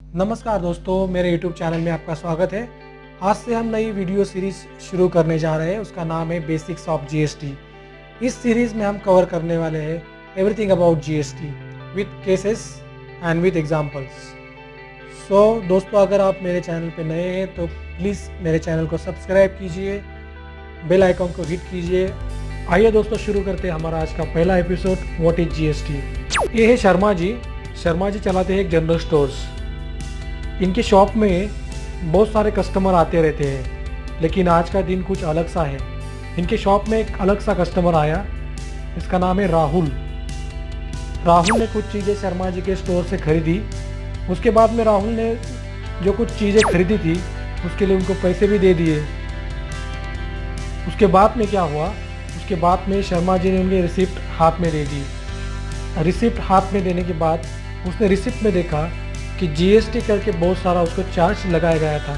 नमस्कार दोस्तों, मेरे YouTube चैनल में आपका स्वागत है। आज से हम नई वीडियो सीरीज शुरू करने जा रहे हैं। उसका नाम है बेसिक्स ऑफ जीएसटी। इस सीरीज में हम कवर करने वाले हैं everything about GST with cases and with examples. So दोस्तों, अगर आप मेरे चैनल पे नए हैं तो प्लीज़ मेरे चैनल को सब्सक्राइब कीजिए, बेल आइकॉन को हिट कीजिए। आइए दोस्तों, शुरू करते हैं हमारा आज का पहला एपिसोड, व्हाट इज जीएसटी। ये है शर्मा जी। शर्मा जी चलाते हैं एक जनरल स्टोर्स। इनके शॉप में बहुत सारे कस्टमर आते रहते हैं, लेकिन आज का दिन कुछ अलग सा है। इनके शॉप में एक अलग सा कस्टमर आया, इसका नाम है राहुल। राहुल ने कुछ चीज़ें शर्मा जी के स्टोर से खरीदी। उसके बाद में राहुल ने जो कुछ चीज़ें खरीदी थी उसके लिए उनको पैसे भी दे दिए। उसके बाद में क्या हुआ, उसके बाद में शर्मा जी ने उनकी रिसिप्ट हाथ में दे दी। रिसिप्ट हाथ में देने के बाद उसने रिसिप्ट में देखा कि जीएसटी करके बहुत सारा उसको चार्ज लगाया गया था।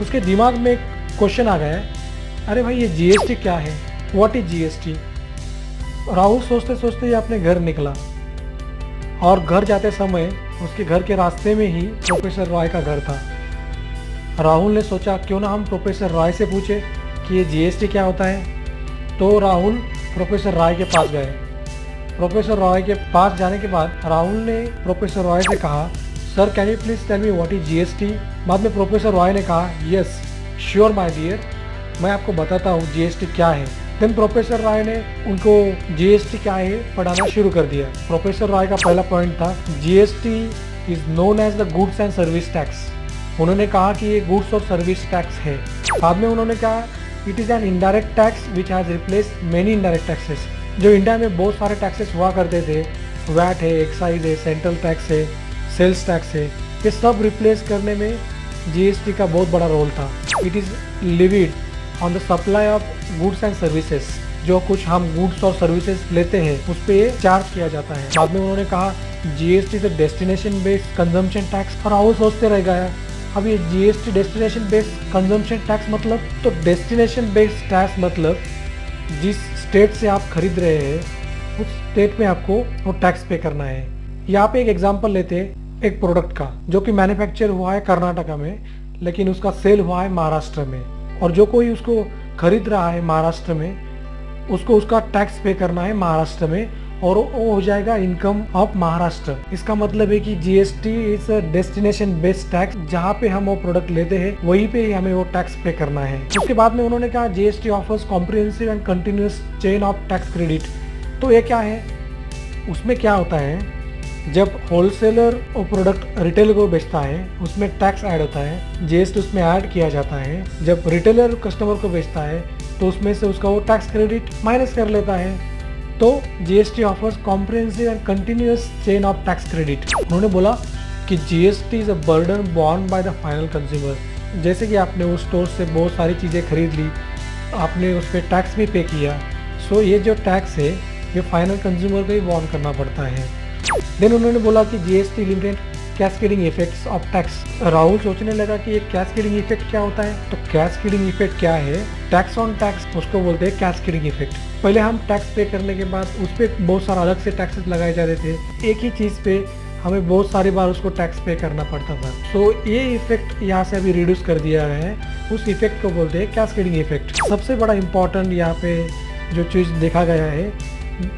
उसके दिमाग में एक क्वेश्चन आ गया, अरे भाई ये जीएसटी क्या है, व्हाट इज जीएसटी। राहुल सोचते सोचते ही अपने घर निकला और घर जाते समय उसके घर के रास्ते में ही प्रोफेसर रॉय का घर था। राहुल ने सोचा क्यों ना हम प्रोफेसर रॉय से पूछे कि ये जीएसटी क्या होता है। तो राहुल प्रोफेसर रॉय के पास गए। प्रोफेसर रॉय के पास जाने के बाद राहुल ने प्रोफेसर रॉय से कहा, sir can you please tell me what is GST. बाद में प्रोफेसर रॉय ने कहा, यस श्योर माय डियर, मैं आपको बताता हूँ जीएसटी क्या है। देन प्रोफेसर रॉय ने उनको जीएसटी क्या है पढ़ाना शुरू कर दिया। प्रोफेसर रॉय का पहला पॉइंट था, GST is known as the goods and service tax. उन्होंने कहा कि ये गुड्स और सर्विस टैक्स है। बाद में उन्होंने कहा, it is an indirect tax which has replaced many indirect taxes. जो इंडिया में बहुत सारे टैक्सेस हुआ करते थे, वैट है, एक्साइज है, सेंट्रल टैक्स है, सेल्स टैक्स है, ये सब रिप्लेस करने में जीएसटी का बहुत बड़ा रोल था। It is levied on the supply of goods and services. जो कुछ हम गुड्स और सर्विसेज लेते हैं उस पर ये चार्ज किया जाता है। बाद में उन्होंने कहा GST is destination based consumption tax. और राहुल सोचते रह गया, अब ये GST destination based consumption tax मतलब, तो डेस्टिनेशन बेस्ड टैक्स मतलब जिस स्टेट से आप खरीद रहे हैं उस स्टेट में आपको वो टैक्स पे करना है। यहाँ पे एक एग्जांपल लेते हैं एक प्रोडक्ट का जो कि मैन्युफैक्चर हुआ है कर्नाटका में, लेकिन उसका सेल हुआ है महाराष्ट्र में। और जो कोई उसको खरीद रहा है महाराष्ट्र में, उसको उसका टैक्स पे करना है महाराष्ट्र में, और वो हो जाएगा इनकम ऑफ महाराष्ट्र। इसका मतलब है कि GST is destination based tax. जहाँ पे हम वो प्रोडक्ट लेते हैं वहीं पे ही हमें वो टैक्स पे करना है। उसके बाद में उन्होंने कहा GST offers comprehensive and continuous chain of tax credit. तो ये क्या है, उसमें क्या होता है, जब होलसेलर वो प्रोडक्ट रिटेलर को बेचता है उसमें टैक्स ऐड होता है, जीएसटी उसमें ऐड किया जाता है। जब रिटेलर कस्टमर को बेचता है तो उसमें से उसका वो टैक्स क्रेडिट माइनस कर लेता है। तो GST offers comprehensive and continuous chain of tax credit. उन्होंने बोला कि GST is a burden born by the final consumer. जैसे कि आपने उस स्टोर से बहुत सारी चीज़ें खरीद ली, आपने उस पर टैक्स भी पे किया, सो ये जो टैक्स है ये फाइनल कंज्यूमर को ही बॉर्न करना पड़ता है। देन उन्होंने बोला कि GST limited cascading effects of tax. Rahul सोचने लगा कि ये कैस्केडिंग इफेक्ट क्या होता है। तो कैस्केडिंग इफेक्ट क्या है, टैक्स ऑन टैक्स, उसको बोलते हैं कैस्केडिंग इफेक्ट। पहले हम टैक्स पे करने के बाद उस पर बहुत सारा अलग से टैक्सेस लगाए जाते थे। एक ही चीज़ पे हमें बहुत सारी बार उसको टैक्स पे करना पड़ता था। तो ये इफेक्ट यहाँ से अभी रिड्यूस कर दिया गया है, उस इफेक्ट को बोलते हैं कैस्केडिंग इफेक्ट। सबसे बड़ा इम्पॉर्टेंट यहाँ पे जो चीज़ देखा गया है,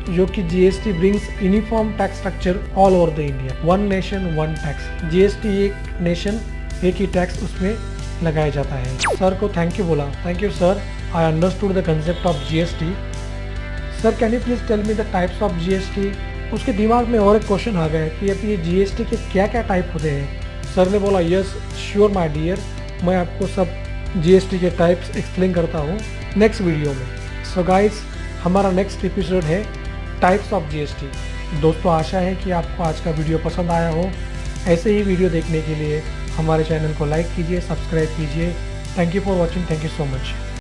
जो कि GST brings uniform tax structure all over the India, one nation one tax. GST एक नेशन एक ही टैक्स उसमें लगाया जाता है। सर को थैंक यू बोला, thank you sir, I understood the concept of GST. Sir can you please tell me the types of GST. उसके दिमाग में और एक क्वेश्चन आ गया कि अब ये जीएसटी के क्या क्या टाइप होते हैं। सर ने बोला, यस श्योर माय डियर, मैं आपको सब जीएसटी के टाइप्स एक्सप्लेन करता हूँ नेक्स्ट वीडियो में। सो गाइस, हमारा नेक्स्ट एपिसोड है टाइप्स ऑफ जीएसटी। दोस्तों, आशा है कि आपको आज का वीडियो पसंद आया हो। ऐसे ही वीडियो देखने के लिए हमारे चैनल को लाइक कीजिए, सब्सक्राइब कीजिए। Thank you for watching, thank you so much.